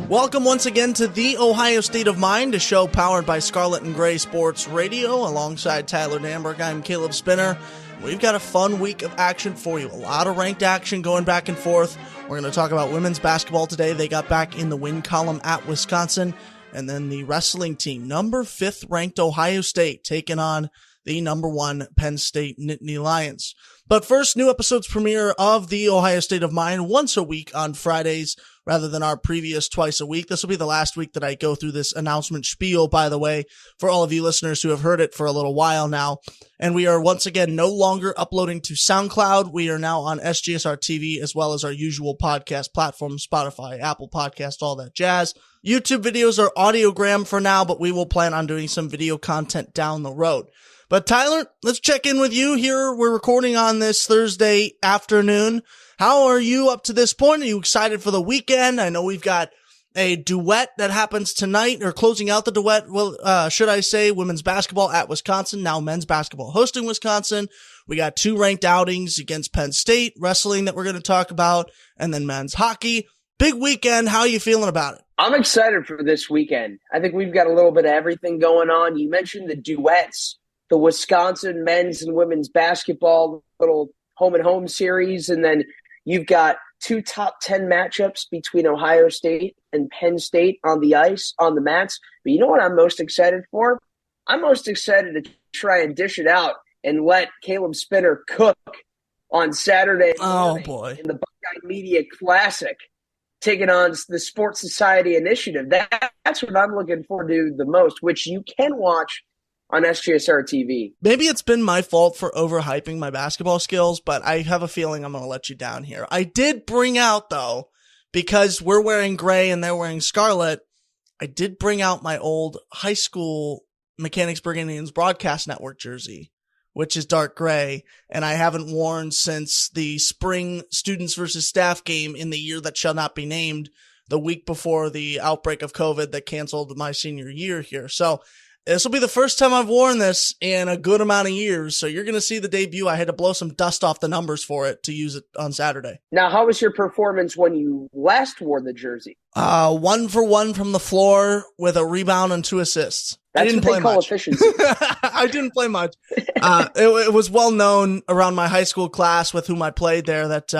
Welcome once again to the Ohio State of Mind, a show powered by Scarlet and Gray Sports Radio. Alongside Tyler Danburg, I'm Caleb Spinner. We've got a fun week of action for you. A lot of ranked action going back and forth. We're going to talk about women's basketball today. They got back in the win column at Wisconsin. And then the wrestling team, number 5th ranked Ohio State, taking on the number 1 Penn State Nittany Lions. But first, new episodes premiere of the Ohio State of Mind once a week on Fridays rather than our previous twice a week. This will be the last week that I go through this announcement spiel, by the way, for all of you listeners who have heard it for a little while now. And we are once again no longer uploading to SoundCloud. We are now on SGSR TV as well as our usual podcast platforms, Spotify, Apple Podcast, all that jazz. YouTube videos are audiogram for now, but we will plan on doing some video content down the road. But Tyler, let's check in with you here. We're recording on this Thursday afternoon. How are you up to this point? Are you excited for the weekend? I know we've got a duet that happens tonight, or closing out the duet. Well, should I say women's basketball at Wisconsin, now men's basketball hosting Wisconsin. We got 2 ranked outings against Penn State, wrestling that we're going to talk about, and then men's hockey. Big weekend. How are you feeling about it? I'm excited for this weekend. I think we've got a little bit of everything going on. You mentioned the duets. The Wisconsin men's and women's basketball little home and home series. And then you've got 2 top 10 matchups between Ohio State and Penn State on the ice, on the mats. But you know what I'm most excited for? I'm most excited to try and dish it out and let Caleb Spinner cook on Saturday morning in the Buckeye Media Classic, taking on the Sports Society Initiative. That's what I'm looking forward to the most, which you can watch on SGSR TV. Maybe it's been my fault for overhyping my basketball skills, but I have a feeling I'm going to let you down here. I did bring out, though, because we're wearing gray and they're wearing scarlet, I did bring out my old high school Mechanicsburg Indians Broadcast Network jersey, which is dark gray, and I haven't worn since the spring students versus staff game in the year that shall not be named, the week before the outbreak of COVID that canceled my senior year here. So this will be the first time I've worn this in a good amount of years, so you're going to see the debut. I had to blow some dust off the numbers for it to use it on Saturday. Now, how was your performance when you last wore the jersey? 1 for 1 from the floor with a rebound and 2 assists. That's I didn't what play they call much. Efficiency. I didn't play much. It was well known around my high school class with whom I played there that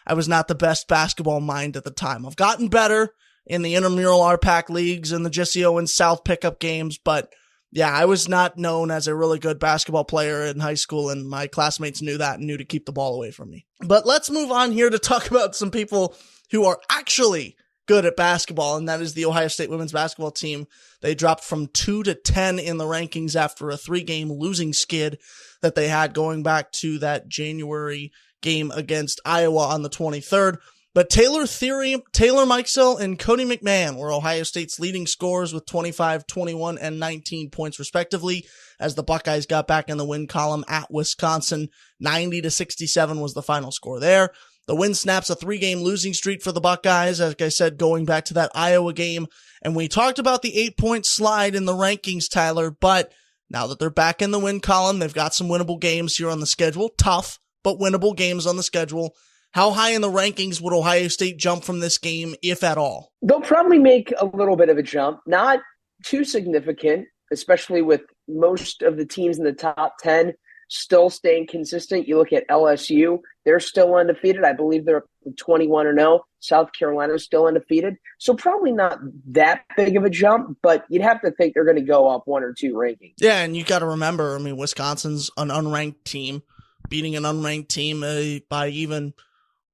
I was not the best basketball mind at the time. I've gotten better in the intramural RPAC leagues and the JCO and South pickup games, but yeah, I was not known as a really good basketball player in high school, and my classmates knew that and knew to keep the ball away from me. But let's move on here to talk about some people who are actually good at basketball, and that is the Ohio State women's basketball team. They dropped from 2 to 10 in the rankings after a 3-game losing skid that they had going back to that January game against Iowa on the 23rd. But Taylor Mikesell, and Cody McMahon were Ohio State's leading scorers with 25, 21, and 19 points respectively as the Buckeyes got back in the win column at Wisconsin. 90-67 was the final score there. The win snaps a 3-game losing streak for the Buckeyes, like I said, going back to that Iowa game. And we talked about the 8-point slide in the rankings, Tyler, but now that they're back in the win column, they've got some winnable games here on the schedule. Tough, but winnable games on the schedule. How high in the rankings would Ohio State jump from this game, if at all? They'll probably make a little bit of a jump, not too significant, especially with most of the teams in the top 10 still staying consistent. You look at LSU, they're still undefeated. I believe they're 21-0. South Carolina is still undefeated. So probably not that big of a jump, but you'd have to think they're going to go up 1 or 2 rankings. Yeah, and you got to remember, Wisconsin's an unranked team, beating an unranked team by even,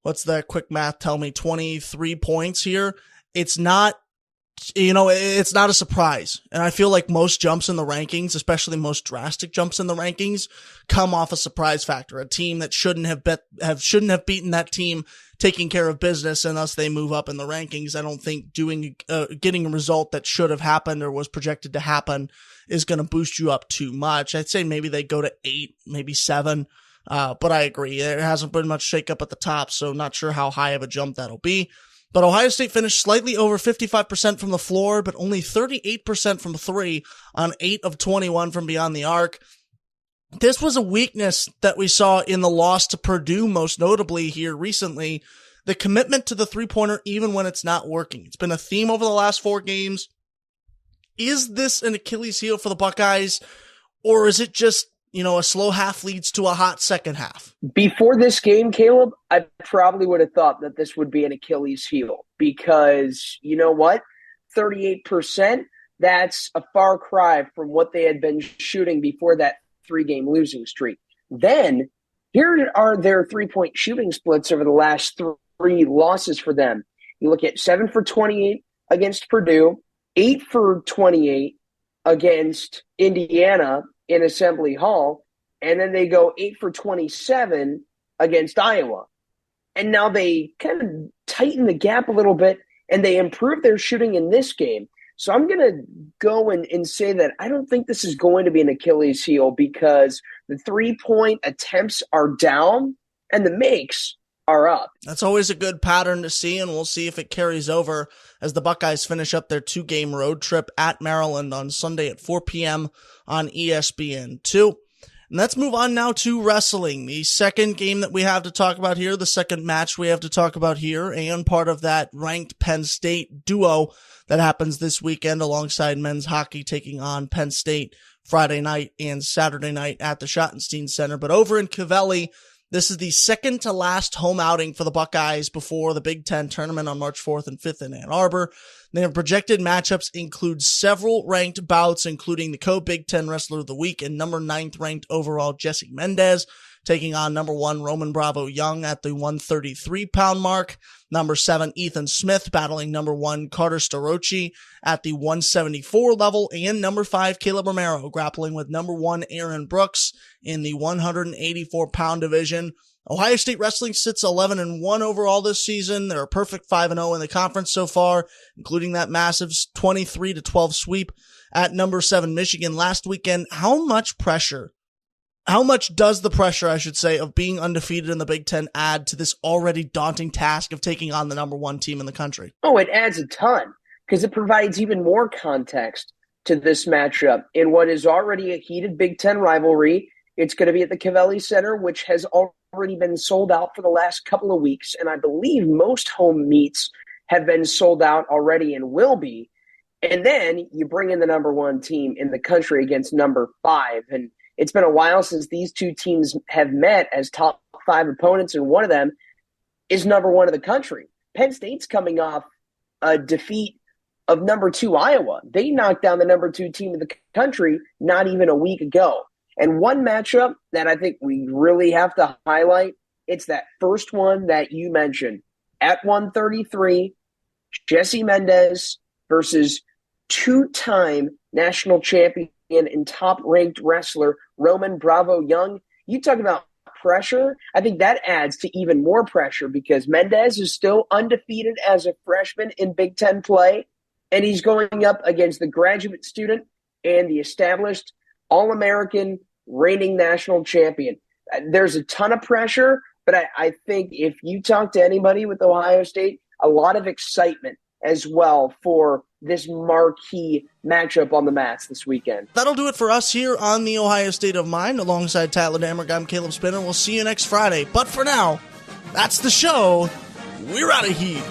what's that quick math tell me, 23 points here. It's not, it's not a surprise. And I feel like most jumps in the rankings, especially most drastic jumps in the rankings, come off a surprise factor. A team that shouldn't have beaten that team taking care of business, and thus they move up in the rankings. I don't think getting a result that should have happened or was projected to happen is going to boost you up too much. I'd say maybe they go to 8, maybe 7. But I agree. There hasn't been much shakeup at the top, so not sure how high of a jump that'll be. But Ohio State finished slightly over 55% from the floor, but only 38% from 3 on 8 of 21 from beyond the arc. This was a weakness that we saw in the loss to Purdue, most notably here recently. the commitment to the three-pointer even when it's not working. It's been a theme over the last 4 games. Is this an Achilles heel for the Buckeyes, or is it just, a slow half leads to a hot second half? Before this game, Caleb, I probably would have thought that this would be an Achilles heel because, you know what? 38%, that's a far cry from what they had been shooting before that 3-game losing streak. Then, here are their 3-point shooting splits over the last 3 losses for them. You look at 7 for 28 against Purdue, 8 for 28 against Indiana in Assembly Hall, and then they go 8 for 27 against Iowa. And now they kind of tighten the gap a little bit, and they improve their shooting in this game. So I'm going to go and say that I don't think this is going to be an Achilles heel because the 3-point attempts are down and the makes are up. That's always a good pattern to see, and we'll see if it carries over as the Buckeyes finish up their 2-game road trip at Maryland on Sunday at 4 p.m. on ESPN2. And let's move on now to wrestling, the second game that we have to talk about here, the second match we have to talk about here, and part of that ranked Penn State duo that happens this weekend alongside men's hockey taking on Penn State Friday night and Saturday night at the Schottenstein Center. But over in Covelli, this is the second to last home outing for the Buckeyes before the Big Ten tournament on March 4th and 5th in Ann Arbor. Their projected matchups include several ranked bouts, including the co-Big Ten Wrestler of the Week and number 9th ranked overall Jesse Mendez, taking on number 1 Roman Bravo Young at the 133-pound mark. Number 7 Ethan Smith battling number 1 Carter Starocci at the 174 level, and number 5 Caleb Romero grappling with number 1 Aaron Brooks in the 184-pound division. Ohio State Wrestling sits 11-1 overall this season. They're a perfect 5-0 in the conference so far, including that massive 23-12 sweep at number 7 Michigan last weekend. How much does the pressure, I should say, of being undefeated in the Big Ten add to this already daunting task of taking on the number 1 team in the country? Oh, it adds a ton because it provides even more context to this matchup in what is already a heated Big Ten rivalry. It's going to be at the Covelli Center, which has already been sold out for the last couple of weeks, and I believe most home meets have been sold out already and will be. And then you bring in the number 1 team in the country against number 5, and it's been a while since these two teams have met as top 5 opponents, and one of them is number 1 of the country. Penn State's coming off a defeat of number 2 Iowa. They knocked down the number 2 team in the country not even a week ago. And one matchup that I think we really have to highlight, it's that first one that you mentioned. At 133, Jesse Mendez versus 2-time national champion and top-ranked wrestler Roman Bravo Young. You talk about pressure. I think that adds to even more pressure because Mendez is still undefeated as a freshman in Big Ten play, and he's going up against the graduate student and the established All-American reigning national champion. There's a ton of pressure, but I think if you talk to anybody with Ohio State, a lot of excitement as well for this marquee matchup on the mats this weekend. That'll do it for us here on the Ohio State of Mind. Alongside Tyler Danburg, I'm Caleb Spinner. We'll see you next Friday. But for now, that's the show. We're out of here.